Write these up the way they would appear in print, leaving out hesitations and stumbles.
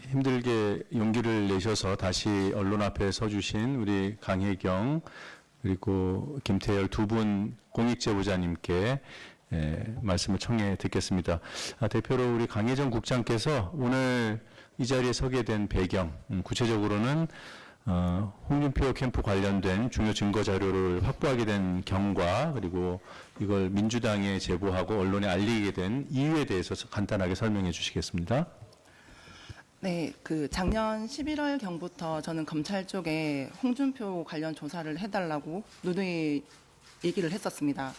힘들게 용기를 내셔서 다시 언론 앞에 서주신 우리 강혜경 그리고 김태열 두 분 공익제보자님께 말씀을 청해 듣겠습니다. 대표로 우리 강혜정 국장께서 오늘 이 자리에 서게 된 배경, 구체적으로는 홍준표 캠프 관련된 중요 증거 자료를 확보하게 된 경과, 그리고 이걸 민주당에 제보하고 언론에 알리게 된 이유에 대해서 간단하게 설명해 주시겠습니다. 네, 작년 11월 경부터 저는 검찰 쪽에 홍준표 관련 조사를 해달라고 누누이 얘기를 했었습니다.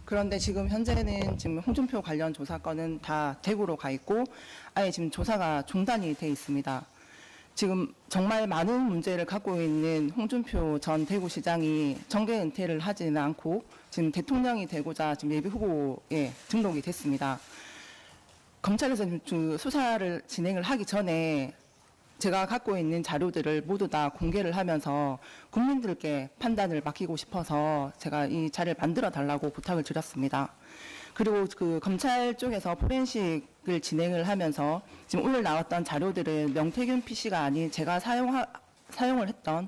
그런데 지금 현재는 지금 홍준표 관련 조사건은 다 대구로 가 있고 아예 지금 조사가 중단이 돼 있습니다. 지금 정말 많은 문제를 갖고 있는 홍준표 전 대구시장이 정계 은퇴를 하지는 않고 지금 대통령이 되고자 지금 예비 후보에 등록이 됐습니다. 검찰에서 수사를 진행을 하기 전에 제가 갖고 있는 자료들을 모두 다 공개를 하면서 국민들께 판단을 맡기고 싶어서 제가 이 자료를 만들어 달라고 부탁을 드렸습니다. 그리고 검찰 쪽에서 포렌식을 진행을 하면서 지금 오늘 나왔던 자료들은 명태균 PC가 아닌 제가 사용을 했던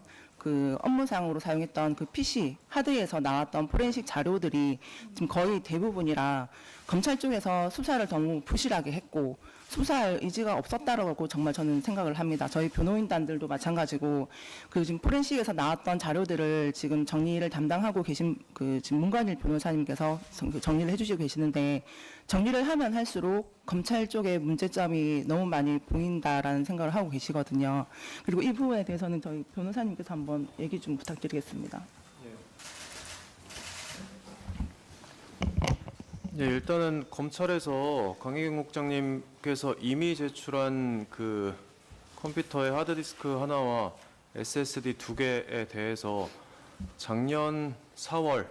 업무상으로 사용했던 PC 하드에서 나왔던 포렌식 자료들이 지금 거의 대부분이라 검찰 쪽에서 수사를 너무 부실하게 했고 수사할 의지가 없었다라고 정말 저는 생각을 합니다. 저희 변호인단들도 마찬가지고 지금 포렌식에서 나왔던 자료들을 지금 정리를 담당하고 계신 지금 문관일 변호사님께서 정리를 해주시고 계시는데 정리를 하면 할수록 검찰 쪽에 문제점이 너무 많이 보인다라는 생각을 하고 계시거든요. 그리고 이 부분에 대해서는 저희 변호사님께서 한번 얘기 좀 부탁드리겠습니다. 예, 일단은 검찰에서 강혜경 국장님께서 이미 제출한 컴퓨터의 하드디스크 하나와 SSD 2개에 대해서 작년 4월에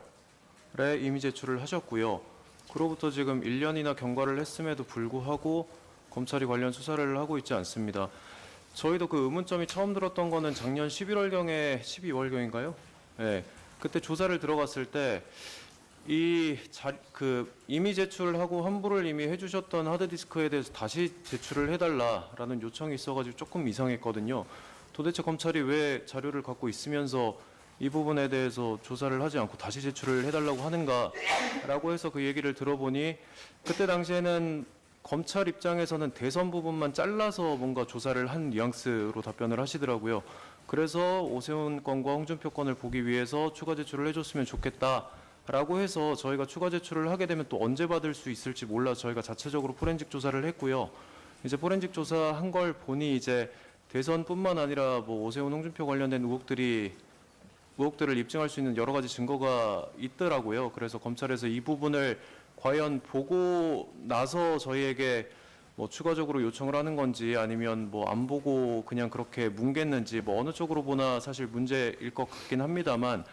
이미 제출을 하셨고요. 그로부터 지금 1년이나 경과를 했음에도 불구하고 검찰이 관련 수사를 하고 있지 않습니다. 저희도 의문점이 처음 들었던 거는 작년 11월경에 12월경인가요? 네, 그때 조사를 들어갔을 때 이미 제출을 하고 환불을 이미 해주셨던 하드디스크에 대해서 다시 제출을 해달라라는 요청이 있어가지고 조금 이상했거든요. 도대체 검찰이 왜 자료를 갖고 있으면서 이 부분에 대해서 조사를 하지 않고 다시 제출을 해달라고 하는가라고 해서 그 얘기를 들어보니 그때 당시에는 검찰 입장에서는 대선 부분만 잘라서 뭔가 조사를 한 뉘앙스로 답변을 하시더라고요. 그래서 오세훈 건과 홍준표 건을 보기 위해서 추가 제출을 해줬으면 좋겠다라고 해서 저희가 추가 제출을 하게 되면 또 언제 받을 수 있을지 몰라서 저희가 자체적으로 포렌식 조사를 했고요. 이제 포렌식 조사한 걸 보니 이제 대선뿐만 아니라 오세훈 홍준표 관련된 의혹들을 입증할 수 있는 여러 가지 증거가 있더라고요. 그래서 검찰에서 이 부분을 과연 보고 나서 저희에게 추가적으로 요청을 하는 건지 아니면 안 보고 그냥 그렇게 뭉갰는지 어느 쪽으로 보나 사실 문제일 것 같긴 합니다만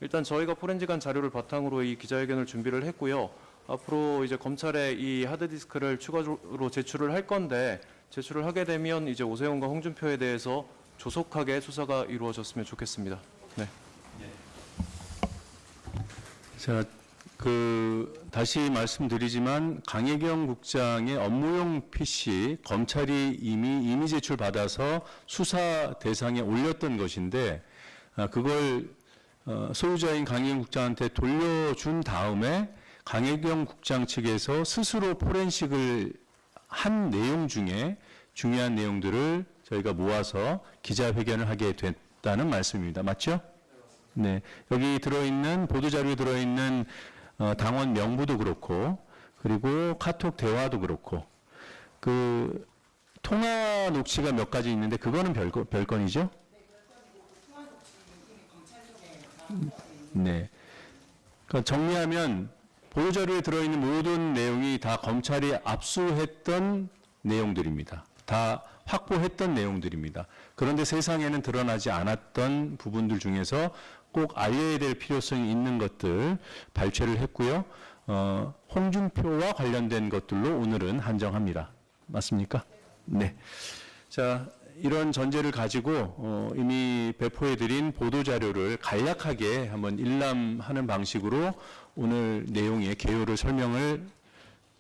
일단 저희가 포렌식한 자료를 바탕으로 이 기자회견을 준비를 했고요. 앞으로 이제 검찰에 이 하드디스크를 추가로 제출을 할 건데 제출을 하게 되면 이제 오세훈과 홍준표에 대해서 조속하게 수사가 이루어졌으면 좋겠습니다. 네. 자, 다시 말씀드리지만 강혜경 국장의 업무용 PC 검찰이 이미 제출받아서 수사 대상에 올렸던 것인데 그걸 소유자인 강혜경 국장한테 돌려준 다음에 강혜경 국장 측에서 스스로 포렌식을 한 내용 중에 중요한 내용들을 저희가 모아서 기자회견을 하게 됐다는 말씀입니다. 맞죠? 네. 여기 들어있는 보도자료에 들어있는 당원 명부도 그렇고 그리고 카톡 대화도 그렇고 통화 녹취가 몇 가지 있는데 그거는 별건이죠? 네. 그러니까 정리하면 보도자료에 들어있는 모든 내용이 다 검찰이 압수했던 내용들입니다. 다 확보했던 내용들입니다. 그런데 세상에는 드러나지 않았던 부분들 중에서 꼭 알려야 될 필요성이 있는 것들 발췌를 했고요. 홍준표와 관련된 것들로 오늘은 한정합니다. 맞습니까? 네. 자, 이런 전제를 가지고 이미 배포해드린 보도자료를 간략하게 한번 일람하는 방식으로 오늘 내용의 개요를 설명을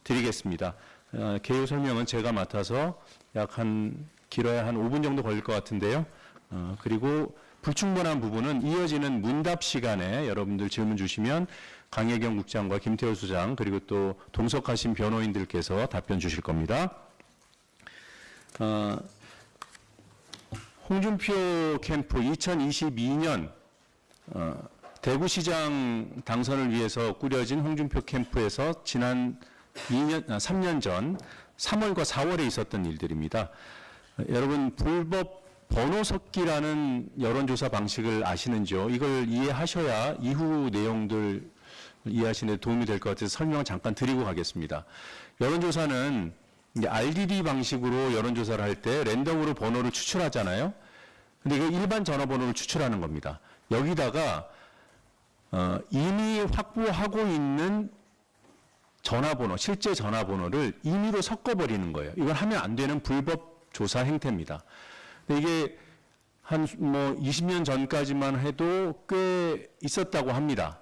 드리겠습니다. 개요 설명은 제가 맡아서 길어야 한 5분 정도 걸릴 것 같은데요. 그리고 불충분한 부분은 이어지는 문답 시간에 여러분들 질문 주시면 강혜경 국장과 김태호 수장 그리고 또 동석하신 변호인들께서 답변 주실 겁니다. 홍준표 캠프 2022년 대구시장 당선을 위해서 꾸려진 홍준표 캠프에서 지난 3년 전 3월과 4월에 있었던 일들입니다. 여러분 불법 번호 섞기라는 여론조사 방식을 아시는지요? 이걸 이해하셔야 이후 내용들 이해하시는 데 도움이 될 것 같아서 설명을 잠깐 드리고 가겠습니다. 여론조사는 이제 RDD 방식으로 여론조사를 할 때 랜덤으로 번호를 추출하잖아요. 근데 이거 일반 전화번호를 추출하는 겁니다. 여기다가 이미 확보하고 있는 전화번호, 실제 전화번호를 임의로 섞어버리는 거예요. 이걸 하면 안 되는 불법 조사 행태입니다. 근데 이게 한 20년 전까지만 해도 꽤 있었다고 합니다.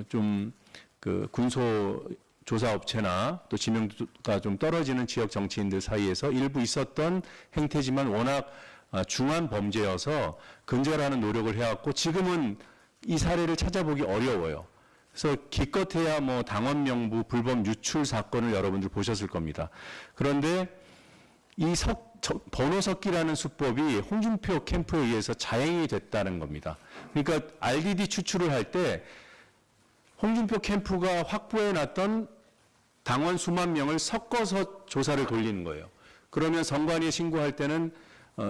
좀 그 군소 조사 업체나 또 지명도가 좀 떨어지는 지역 정치인들 사이에서 일부 있었던 행태지만 워낙 중한 범죄여서 근절하는 노력을 해왔고 지금은 이 사례를 찾아보기 어려워요. 그래서 기껏해야 당원 명부 불법 유출 사건을 여러분들 보셨을 겁니다. 그런데 이 번호 섞기라는 수법이 홍준표 캠프에 의해서 자행이 됐다는 겁니다. 그러니까 RDD 추출을 할 때 홍준표 캠프가 확보해놨던 당원 수만 명을 섞어서 조사를 돌리는 거예요. 그러면 선관위에 신고할 때는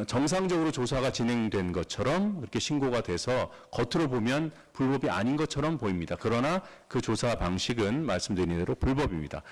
정상적으로 조사가 진행된 것처럼 그렇게 신고가 돼서 겉으로 보면 불법이 아닌 것처럼 보입니다. 그러나 그 조사 방식은 말씀드린 대로 불법입니다.